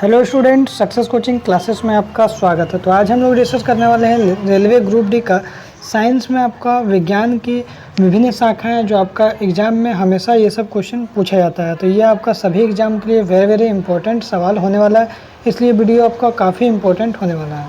Hello student, success coaching classes में आपका स्वागत है। तो आज हम लोग डिस्कस करने वाले हैं रेलवे ग्रुप डी का साइंस में आपका विज्ञान की विभिन्न शाखाएं जो आपका एग्जाम में हमेशा ये सब क्वेश्चन पूछा जाता है। तो ये आपका सभी एग्जाम के लिए वेरी इंपॉर्टेंट सवाल होने वाला है, इसलिए वीडियो आपका काफ़ी इंपॉर्टेंट होने वाला है।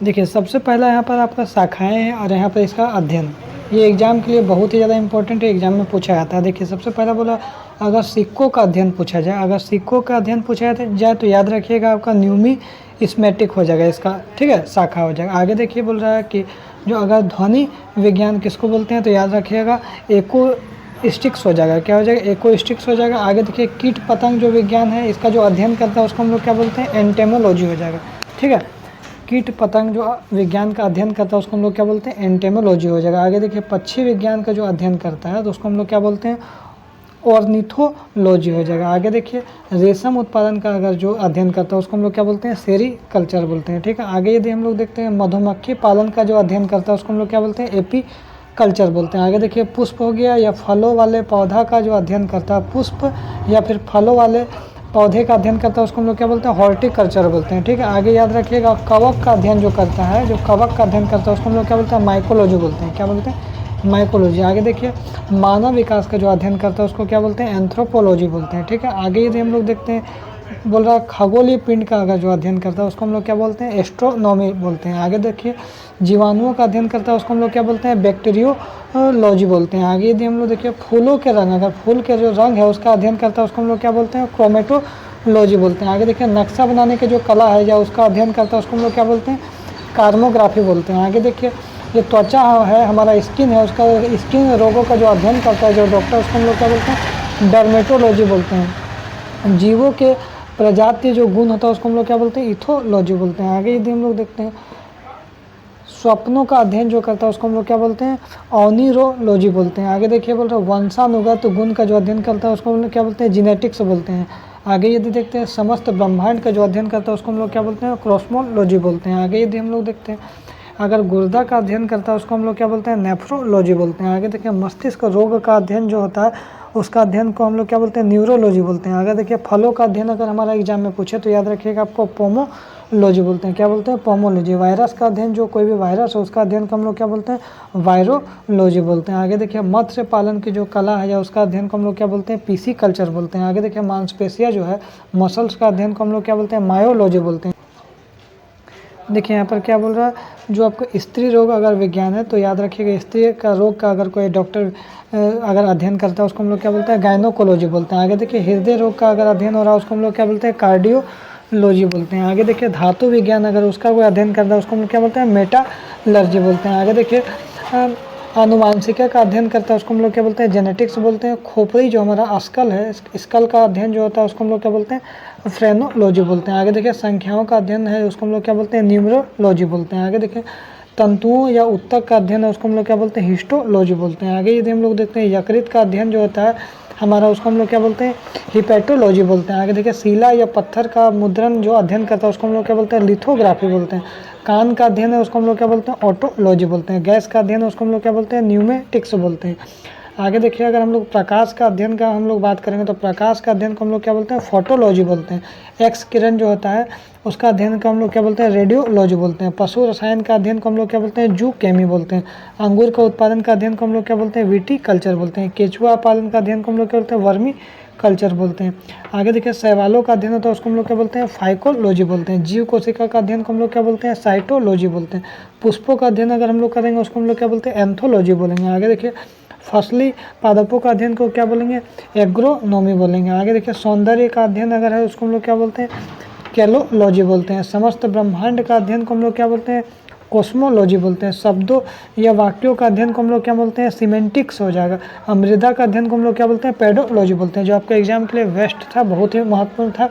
देखिए, सबसे पहला यहाँ पर आपका शाखाएँ हैं और यहाँ पर इसका अध्ययन। ये एग्ज़ाम के लिए बहुत ही ज़्यादा इंपॉर्टेंट है, एग्जाम में पूछा जाता है। देखिए, सबसे पहला बोला अगर सिक्कों का अध्ययन पूछा जाए, अगर सिक्कों का अध्ययन पूछा जाए तो याद रखिएगा आपका न्यूमिस्मेटिक हो जाएगा इसका, ठीक है, शाखा हो जाएगा। आगे देखिए बोल रहा है कि जो अगर ध्वनि विज्ञान किसको बोलते हैं तो याद रखिएगा इकोस्टिक्स हो जाएगा। क्या हो जाएगा? इकोस्टिक्स हो जाएगा। आगे देखिए कीट पतंग जो विज्ञान है इसका जो अध्ययन करता है उसको हम लोग क्या बोलते हैं? एंटेमोलॉजी हो जाएगा, ठीक है। कीट पतंग जो विज्ञान का अध्ययन करता है उसको हम लोग क्या बोलते हैं? एंटेमोलॉजी हो जाएगा। आगे देखिए पक्षी विज्ञान का जो अध्ययन करता है तो उसको हम लोग क्या बोलते हैं? ऑर्निथोलॉजी हो जाएगा। आगे देखिए रेशम उत्पादन का अगर जो अध्ययन करता है उसको हम लोग क्या बोलते हैं? सेरीकल्चर बोलते हैं, ठीक है। आगे यदि हम लोग देखते हैं मधुमक्खी पालन का जो अध्ययन करता है उसको हम लोग क्या बोलते हैं? एपीकल्चर बोलते हैं। आगे देखिए पुष्प हो गया या फलों वाले पौधा का जो अध्ययन करता है, पुष्प या फिर फलों वाले पौधे का अध्ययन करता है उसको हम लोग क्या बोलते हैं? हॉर्टिकल्चर बोलते हैं, ठीक है। आगे याद रखिएगा कवक का अध्ययन जो करता है, जो कवक का अध्ययन करता है उसको हम लोग क्या बोलते हैं? माइकोलॉजी बोलते हैं। क्या बोलते हैं? माइकोलॉजी। आगे देखिए मानव विकास का जो अध्ययन करता है उसको क्या बोलते हैं? एंथ्रोपोलॉजी बोलते हैं, ठीक है। आगे यदि हम लोग देखते हैं बोल रहा है खगोलीय पिंड का अगर जो अध्ययन करता है उसको हम लोग क्या बोलते हैं? एस्ट्रोनॉमी बोलते हैं। आगे देखिए जीवाणुओं का अध्ययन करता है उसको हम लोग क्या बोलते हैं? बैक्टीरियोलॉजी बोलते हैं। आगे यदि हम लोग देखिए फूलों के रंग, अगर फूल के जो रंग है उसका अध्ययन करता है उसको हम लोग क्या बोलते हैं? क्रोमेटोलॉजी बोलते हैं। आगे देखिए नक्शा बनाने की जो कला है या उसका अध्ययन करता है उसको हम लोग क्या बोलते हैं? कार्मोग्राफी बोलते हैं। आगे देखिए ये त्वचा है, हमारा स्किन है, उसका स्किन रोगों का जो अध्ययन करता है जो डॉक्टर उसको हम लोग क्या बोलते हैं? डर्मेटोलॉजी बोलते हैं। जीवों के प्रजातीय जो गुण होता है उसको हम लोग क्या बोलते हैं? इथोलॉजी बोलते हैं। आगे यदि हम लोग देखते हैं स्वप्नों का अध्ययन जो करता है उसको हम लोग क्या बोलते हैं? ऑनिरोलॉजी बोलते हैं। आगे देखिए बोल रहे हैं वंशानुगत गुण का जो अध्ययन करता है उसको हम लोग क्या बोलते हैं? जीनेटिक्स बोलते हैं। आगे यदि देखते हैं समस्त ब्रह्मांड का जो अध्ययन करता है उसको हम लोग क्या बोलते हैं? कॉस्मोलॉजी बोलते हैं। आगे यदि हम लोग देखते हैं अगर गुर्दा का अध्ययन करता है उसको हम लोग क्या बोलते हैं? नेफ्रोलॉजी बोलते हैं। आगे देखिए मस्तिष्क रोग का अध्ययन जो होता है उसका अध्ययन को हम लोग क्या बोलते हैं? न्यूरोलॉजी बोलते हैं। आगे देखिए फलों का अध्ययन अगर हमारा एग्जाम में पूछे तो याद रखिएगा आपको पोमोलॉजी बोलते हैं। क्या बोलते हैं? पोमोलॉजी। वायरस का अध्ययन जो कोई भी वायरस है उसका अध्ययन को हम लोग क्या बोलते हैं? वायरोलॉजी बोलते हैं। आगे देखिए मत्स्य पालन की जो कला है या उसका अध्ययन को हम लोग क्या बोलते हैं? पीसीकल्चर बोलते हैं। आगे देखिए मांसपेशियाँ जो है मसल्स का अध्ययन को हम लोग क्या बोलते हैं? मायोलॉजी बोलते हैं। देखिए यहाँ पर क्या बोल रहा है, जो आपको स्त्री रोग अगर विज्ञान है तो याद रखिएगा स्त्री का रोग का अगर कोई डॉक्टर अगर अध्ययन करता है उसको हम लोग क्या बोलते हैं? गायनोकोलॉजी बोलते हैं। आगे देखिए हृदय रोग का अगर अध्ययन हो रहा है उसको हम लोग क्या बोलते हैं? कार्डियोलॉजी बोलते हैं। आगे देखिए धातु विज्ञान अगर उसका कोई अध्ययन करता है उसको हम लोग क्या बोलते हैं? मेटालर्जी बोलते हैं। आगे देखिए आनुवांशिकी का अध्ययन करता है उसको हम लोग क्या बोलते हैं? जेनेटिक्स बोलते हैं। खोपड़ी जो हमारा स्कल है, स्कल का अध्ययन जो होता है उसको हम लोग क्या बोलते हैं? फ्रेनोलॉजी बोलते हैं। आगे देखिए संख्याओं का अध्ययन है उसको हम लोग क्या बोलते हैं? न्यूमरोलॉजी बोलते हैं। आगे देखिए तंतुओं या उत्तक का अध्ययन है उसको हम लोग क्या बोलते हैं? हिस्टोलॉजी बोलते हैं। आगे यदि हम लोग देखते हैं यकृत का अध्ययन जो होता है हमारा उसको हम लोग क्या बोलते हैं? हिपैटोलॉजी बोलते हैं। आगे देखिए शिला या पत्थर का मुद्रण जो अध्ययन करता है उसको हम लोग क्या बोलते हैं? लिथोग्राफी बोलते हैं। कान का अध्ययन है उसको हम लोग क्या बोलते हैं? ऑटोलॉजी बोलते हैं। गैस का अध्ययन है उसको हम लोग क्या बोलते हैं? न्यूमेटिक्स बोलते हैं। आगे देखिए अगर हम लोग प्रकाश का अध्ययन का हम लोग बात करेंगे तो प्रकाश का अध्ययन को हम लोग क्या बोलते हैं? फोटोलॉजी बोलते हैं। एक्स किरण जो होता है उसका अध्ययन को हम लोग क्या बोलते हैं? रेडियोलॉजी बोलते हैं। पशु रसायन का अध्ययन को हम लोग क्या बोलते हैं? जू केमी बोलते हैं। अंगूर का उत्पादन का अध्ययन को हम लोग क्या बोलते हैं? विटीकल्चर बोलते हैं। केचुआ पालन का अध्ययन को हम लोग क्या बोलते हैं? वर्मी कल्चर बोलते हैं। आगे देखिए शैवालों का अध्ययन होता है उसको हम लोग क्या बोलते हैं? फाइकोलॉजी बोलते हैं। जीव कोशिका का अध्ययन को हम लोग क्या बोलते हैं? साइटोलॉजी बोलते हैं। पुष्पों का अध्ययन अगर हम लोग करेंगे उसको हम लोग क्या बोलते हैं? एंथोलॉजी बोलेंगे। आगे देखिए फसली पादपों का अध्ययन को क्या बोलेंगे? एग्रोनॉमी बोलेंगे। आगे देखिए सौंदर्य का अध्ययन अगर है उसको हम लोग क्या बोलते हैं? कैलोलॉजी बोलते हैं। समस्त ब्रह्मांड का अध्ययन को हम लोग क्या बोलते हैं? कॉस्मोलॉजी बोलते हैं। शब्दों या वाक्यों का अध्ययन को हम लोग क्या बोलते हैं? सीमेंटिक्स हो जाएगा। मृदा का अध्ययन को हम लोग क्या बोलते हैं? पेडोलॉजी बोलते हैं। जो आपके एग्जाम के लिए बेस्ट था, बहुत ही महत्वपूर्ण था।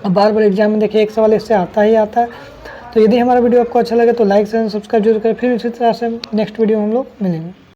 बार बार एग्जाम में देखिए एक सवाल इससे आता ही आता है। तो यदि हमारा वीडियो आपको अच्छा लगे तो लाइक शेयर सब्सक्राइब जरूर करें। फिर इसी तरह से नेक्स्ट वीडियो हम लोग मिलेंगे।